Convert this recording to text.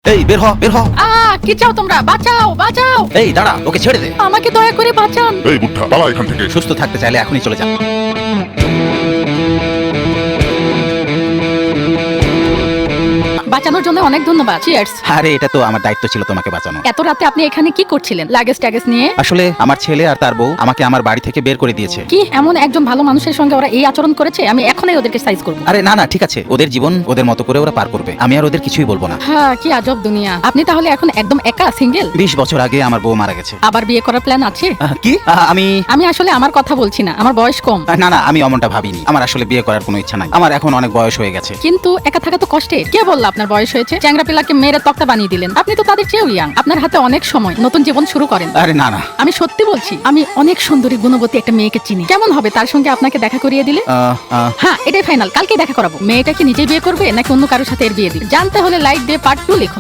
এই বের হ বের হ। কি চাও তোমরা? বাঁচাও বাঁচাও, এই দাঁড়া, ওকে ছেড়ে দে। আমাকে দয়া করে বাঁচান। এই বুদ্ধা পালা এখান থেকে। সুস্থ থাকতে চাইলে এখনই চলে যা। বাঁচানোর জন্য অনেক ধন্যবাদ। চিয়ার্স। আরে এটা তো আমার দায়িত্ব ছিল তোমাকে বাঁচানো। এত রাতে আপনি এখানে কি করছিলেন? লাগেজ ট্যাগেজ নিয়ে? আসলে আমার ছেলে আর তার বউ আমাকে আমার বাড়ি থেকে বের করে দিয়েছে। কি এমন একজন ভালো মানুষের সঙ্গে ওরা এই আচরণ করেছে? আমি এখনই ওদেরকে সাইজ করব। আরে না না, ঠিক আছে, ওদের জীবন ওদের মতো করে ওরা পার করবে, আমি আর ওদের কিছুই বলবো না। হ্যাঁ, কি আজব দুনিয়া। আপনি তাহলে এখন একদম একা, সিঙ্গেল? 20 বছর আগে আমার বউ মারা গেছে। আবার বিয়ে করার প্ল্যান আছে? কি আমি আমি আসলে আমার কথা বলছি না, আমার বয়স কম। না না, আমি অমনটা ভাবিনি। আমার আসলে বিয়ে করার কোনো ইচ্ছা নাই, আমার এখন অনেক বয়স হয়ে গেছে। কিন্তু একা থাকা তো কষ্টের। কে বললো আপনার বয়স হয়েছে? চ্যাংরা পিলাকে মেরে তক্তা বানিয়ে দিলেন। আপনি তো তাদের চেয়েও ইয়াং। আপনার হাতে অনেক সময়, নতুন জীবন শুরু করেন। আরে না না, আমি সত্যি বলছি, আমি অনেক সুন্দরী গুণবতী একটা মেয়েকে চিনি। কেমন হবে তার সঙ্গে আপনাকে দেখা করিয়ে দিলে? হ্যাঁ, এটাই ফাইনাল, কালকে দেখা করাবো। মেয়েটা কি নিজেই বিয়ে করবে নাকি অন্য কারোর সাথে এর বিয়ে দিবে? জানতে হলে লাইক দিয়ে পার্ট 2 লিখুন।